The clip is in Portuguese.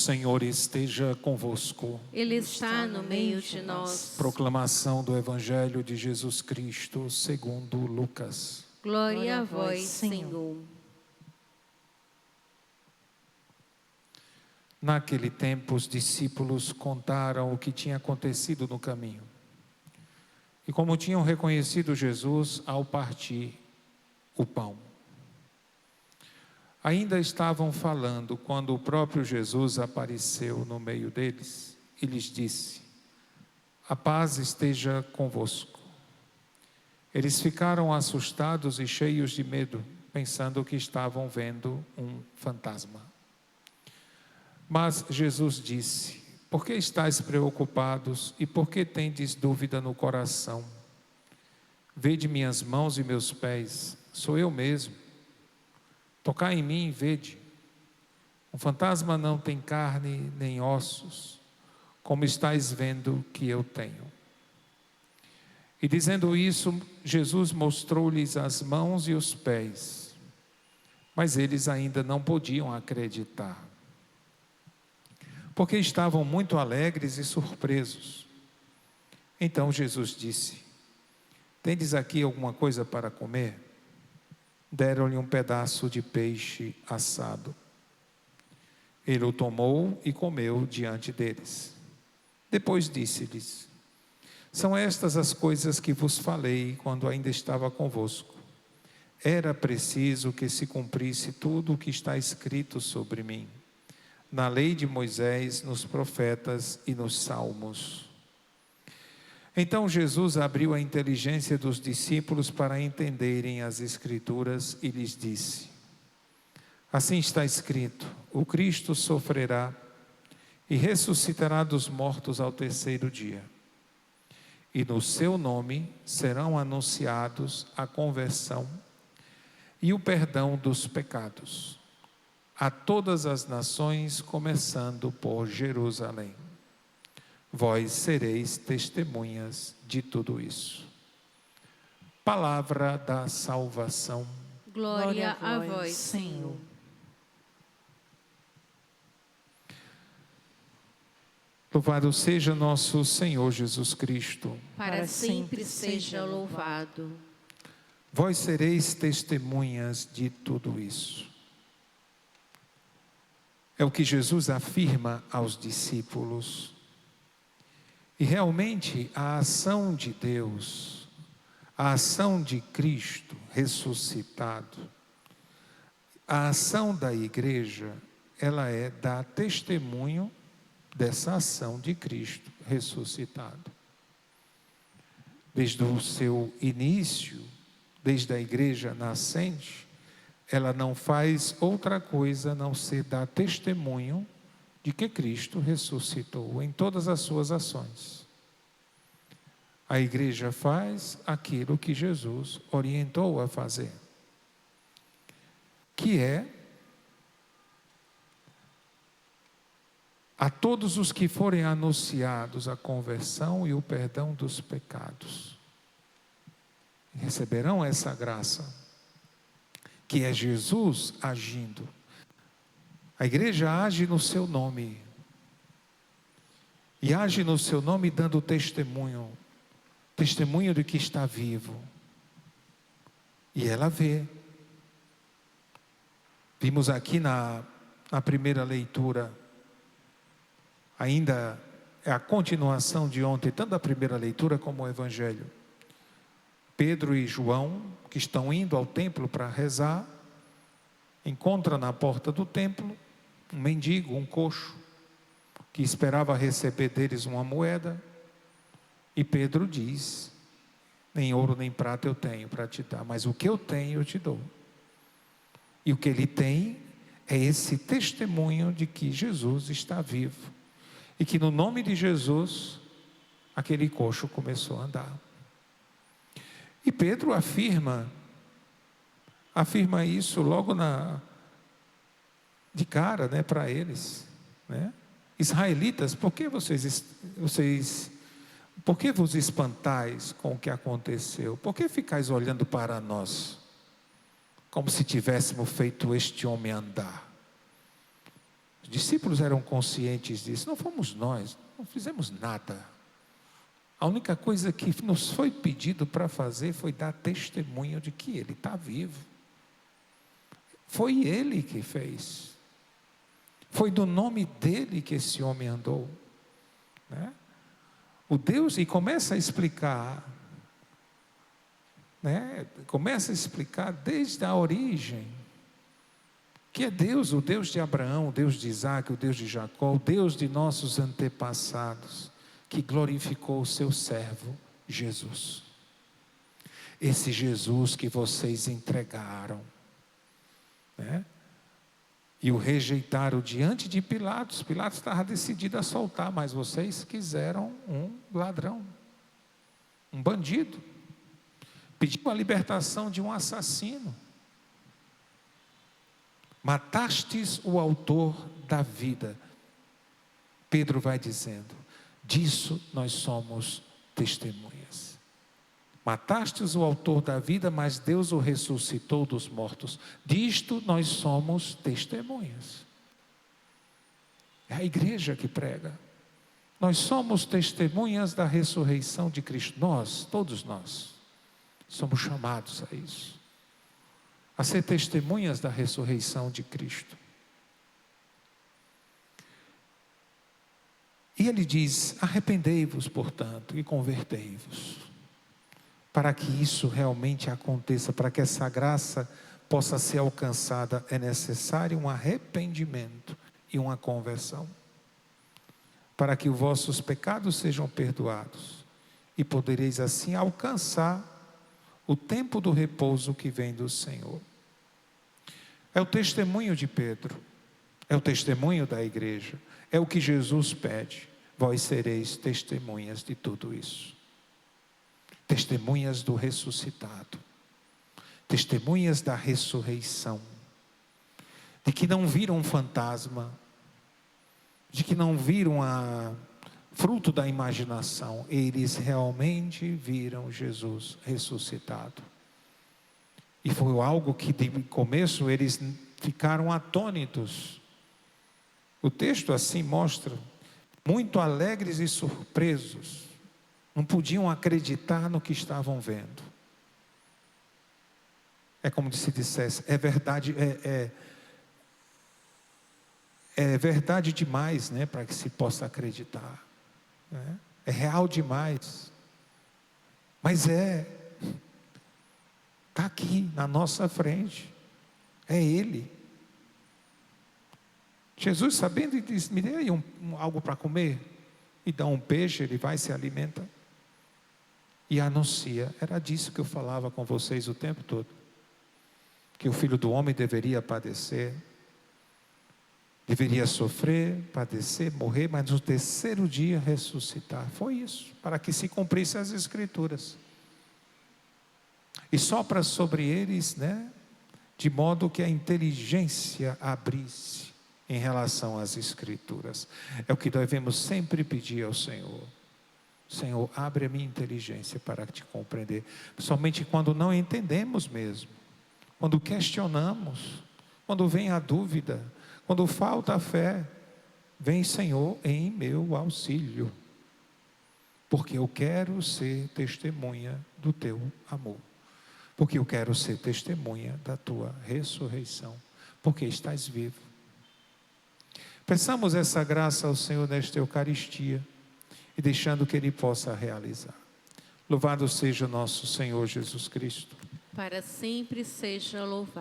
O Senhor esteja convosco. Ele está no meio de nós. Proclamação do Evangelho de Jesus Cristo segundo Lucas. Glória a vós, Senhor. Naquele tempo, os discípulos contaram o que tinha acontecido no caminho. E como tinham reconhecido Jesus ao partir o pão. Ainda estavam falando quando o próprio Jesus apareceu no meio deles e lhes disse: a paz esteja convosco. Eles ficaram assustados e cheios de medo, pensando que estavam vendo um fantasma. Mas Jesus disse: por que estáis preocupados e por que tendes dúvida no coração? Vede minhas mãos e meus pés, sou eu mesmo. Tocai em mim e vede. Um fantasma não tem carne nem ossos, como estáis vendo que eu tenho. E dizendo isso, Jesus mostrou-lhes as mãos e os pés, mas eles ainda não podiam acreditar, porque estavam muito alegres e surpresos. Então Jesus disse: tendes aqui alguma coisa para comer? Deram-lhe um pedaço de peixe assado. Ele o tomou e comeu diante deles. Depois disse-lhes: são estas as coisas que vos falei quando ainda estava convosco. Era preciso que se cumprisse tudo o que está escrito sobre mim, na lei de Moisés, nos profetas e nos salmos. Então Jesus abriu a inteligência dos discípulos para entenderem as Escrituras e lhes disse: assim está escrito, o Cristo sofrerá e ressuscitará dos mortos ao terceiro dia. E no seu nome serão anunciados a conversão e o perdão dos pecados a todas as nações, começando por Jerusalém. Vós sereis testemunhas de tudo isso. Palavra da salvação. Glória a vós, Senhor. Louvado seja nosso Senhor Jesus Cristo. Para sempre seja louvado. Vós sereis testemunhas de tudo isso. É o que Jesus afirma aos discípulos. E realmente a ação de Deus, a ação de Cristo ressuscitado, a ação da igreja, ela é dar testemunho dessa ação de Cristo ressuscitado. Desde o seu início, desde a igreja nascente, ela não faz outra coisa a não ser dar testemunho de que Cristo ressuscitou em todas as suas ações. A igreja faz aquilo que Jesus orientou a fazer, que é a todos os que forem anunciados a conversão e o perdão dos pecados, receberão essa graça, que é Jesus agindo. A igreja age no seu nome, e age no seu nome dando testemunho de que está vivo, e ela vê. Vimos aqui na primeira leitura, ainda é a continuação de ontem, tanto a primeira leitura como o Evangelho. Pedro e João, que estão indo ao templo para rezar, encontram na porta do templo um mendigo, um coxo, que esperava receber deles uma moeda. E Pedro diz: nem ouro nem prata eu tenho para te dar, mas o que eu tenho eu te dou. E o que ele tem é esse testemunho de que Jesus está vivo. E que no nome de Jesus, aquele coxo começou a andar. E Pedro afirma isso logo de cara, para eles, Israelitas, por que vos espantais com o que aconteceu? Por que ficais olhando para nós, como se tivéssemos feito este homem andar? Os discípulos eram conscientes disso. Não fomos nós, não fizemos nada. A única coisa que nos foi pedido para fazer foi dar testemunho de que Ele está vivo. Foi Ele que fez. Foi do nome dEle que esse homem andou. Né? O Deus, e começa a explicar, né? Começa a explicar desde a origem, que é Deus, o Deus de Abraão, o Deus de Isaac, o Deus de Jacó, o Deus de nossos antepassados, que glorificou o seu servo Jesus. Esse Jesus que vocês entregaram, né? E o rejeitaram diante de Pilatos. Pilatos estava decidido a soltar, mas vocês quiseram um ladrão, um bandido. Pediu a libertação de um assassino. Matastes o autor da vida. Pedro vai dizendo, disso nós somos testemunhas. Matastes o autor da vida, mas Deus o ressuscitou dos mortos. Disto nós somos testemunhas. É a igreja que prega. Nós somos testemunhas da ressurreição de Cristo. Nós, todos nós, somos chamados a isso. A ser testemunhas da ressurreição de Cristo. E ele diz, arrependei-vos, portanto, e convertei-vos. Para que isso realmente aconteça, para que essa graça possa ser alcançada, é necessário um arrependimento e uma conversão. Para que os vossos pecados sejam perdoados e podereis assim alcançar o tempo do repouso que vem do Senhor. É o testemunho de Pedro, é o testemunho da igreja, é o que Jesus pede. Vós sereis testemunhas de tudo isso. Testemunhas do ressuscitado, testemunhas da ressurreição, de que não viram um fantasma, de que não viram fruto da imaginação, eles realmente viram Jesus ressuscitado. E foi algo que de começo eles ficaram atônitos. O texto assim mostra, muito alegres e surpresos. Não podiam acreditar no que estavam vendo. É como se dissesse, é verdade, é verdade demais, né, para que se possa acreditar. Né? É real demais. Mas está aqui na nossa frente. É Ele. Jesus, sabendo, e diz, me dê aí algo para comer. E dá um peixe, ele vai e se alimenta. E anuncia, era disso que eu falava com vocês o tempo todo, que o Filho do Homem deveria padecer, deveria sofrer, padecer, morrer, mas no terceiro dia ressuscitar. Foi isso, para que se cumprisse as Escrituras. E sopra sobre eles, né, de modo que a inteligência abrisse em relação às Escrituras. É o que devemos sempre pedir ao Senhor. Senhor, abre a minha inteligência para te compreender. Somente quando não entendemos mesmo, quando questionamos, quando vem a dúvida, quando falta a fé, vem, Senhor, em meu auxílio. Porque eu quero ser testemunha do teu amor. Porque eu quero ser testemunha da tua ressurreição. Porque estás vivo. Peçamos essa graça ao Senhor nesta Eucaristia. E deixando que Ele possa realizar. Louvado seja o nosso Senhor Jesus Cristo. Para sempre seja louvado.